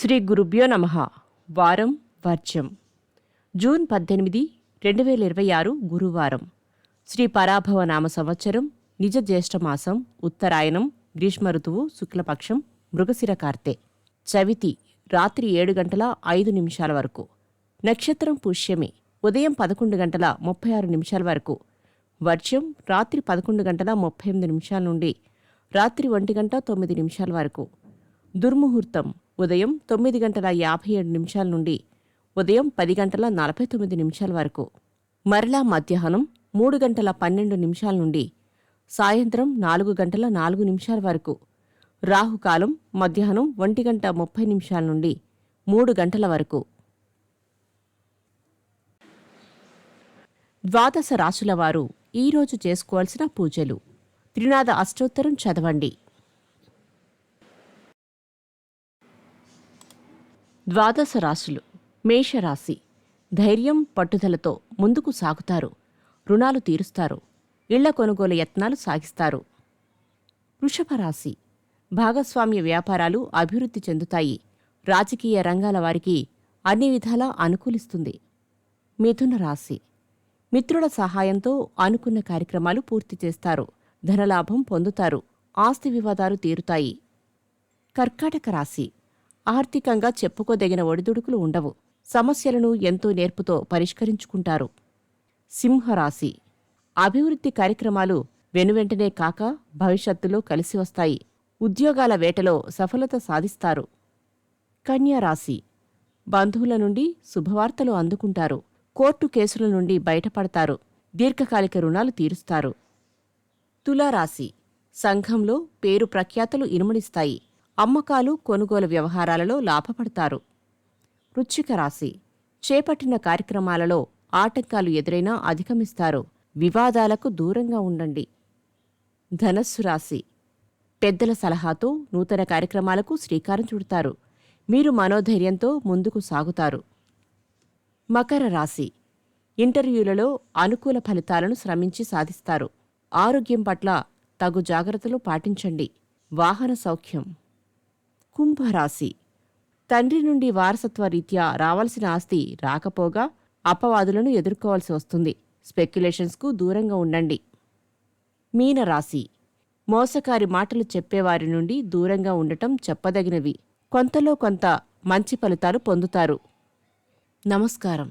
శ్రీ గురుభ్యో నమః. వారం వర్జ్యం. జూన్ 18, 2026 గురువారం. శ్రీ పరాభవ నామ సంవత్సరం, నిజ జ్యేష్ఠమాసం, ఉత్తరాయణం, గ్రీష్మ ఋతువు, శుక్లపక్షం, మృగశిర కార్తె. చవితి రాత్రి 7:05 వరకు. నక్షత్రం పుష్యమి. ఉదయం 11:36 వరకు. వర్జ్యం రాత్రి 11:38 నుండి రాత్రి 1:09 వరకు. దుర్ముహూర్తం ఉదయం 9:57 నుండి ఉదయం 10:49 వరకు. మరలా మధ్యాహ్నం 3:12 నుండి సాయంత్రం 4:04 వరకు. రాహుకాలం మధ్యాహ్నం 1:30 నుండి 3 గంటల వరకు. ద్వాదశ రాశుల వారు ఈరోజు చేసుకోవాల్సిన పూజలు. త్రినాద అష్టోత్తరం చదవండి. ద్వాదశ రాశులు. మేషరాశి. ధైర్యం, పట్టుదలతో ముందుకు సాగుతారు. రుణాలు తీరుస్తారు. ఇళ్ల కొనుగోలు యత్నాలు సాగిస్తారు. వృషభ రాశి. భాగస్వామ్య వ్యాపారాలు అభివృద్ధి చెందుతాయి. రాజకీయ రంగాల వారికి అన్ని విధాలా అనుకూలిస్తుంది. మిథున రాశి. మిత్రుల సహాయంతో అనుకున్న కార్యక్రమాలు పూర్తి చేస్తారు. ధనలాభం పొందుతారు. ఆస్తి వివాదాలు తీరుతాయి. కర్కాటక రాశి. ఆర్థికంగా చెప్పుకోదగిన ఒడిదుడుకులు ఉండవు. సమస్యలను ఎంతో నేర్పుతో పరిష్కరించుకుంటారు. సింహరాశి. అభివృద్ధి కార్యక్రమాలు వెనువెంటనే కాక భవిష్యత్తులో కలిసి వస్తాయి. ఉద్యోగాల వేటలో సఫలత సాధిస్తారు. కన్యారాశి. బంధువుల నుండి శుభవార్తలు అందుకుంటారు. కోర్టు కేసుల నుండి బయటపడతారు. దీర్ఘకాలిక రుణాలు తీరుస్తారు. తులారాశి. సంఘంలో పేరు ప్రఖ్యాతలు ఇనుమడిస్తాయి. అమ్మకాలు, కొనుగోలు వ్యవహారాలలో లాభపడతారు. వృశ్చిక రాశి. చేపట్టిన కార్యక్రమాలలో ఆటంకాలు ఎదురైనా అధిగమిస్తారు. వివాదాలకు దూరంగా ఉండండి. ధనస్సు రాశి. పెద్దల సలహాతో నూతన కార్యక్రమాలకు శ్రీకారం చుడతారు. మీరు మనోధైర్యంతో ముందుకు సాగుతారు. మకర రాశి. ఇంటర్వ్యూలలో అనుకూల ఫలితాలను శ్రమించి సాధిస్తారు. ఆరోగ్యం పట్ల తగు జాగ్రత్తలు పాటించండి. వాహన సౌఖ్యం. కుంభరాశి. తండ్రి నుండి వారసత్వ రీత్యా రావాల్సిన ఆస్తి రాకపోగా అపవాదులను ఎదుర్కోవాల్సి వస్తుంది. స్పెక్యులేషన్స్కు దూరంగా ఉండండి. మీనరాశి. మోసకారి మాటలు చెప్పేవారి నుండి దూరంగా ఉండటం చెప్పదగినవి. కొంతలో కొంత మంచి ఫలితాలు పొందుతారు. నమస్కారం.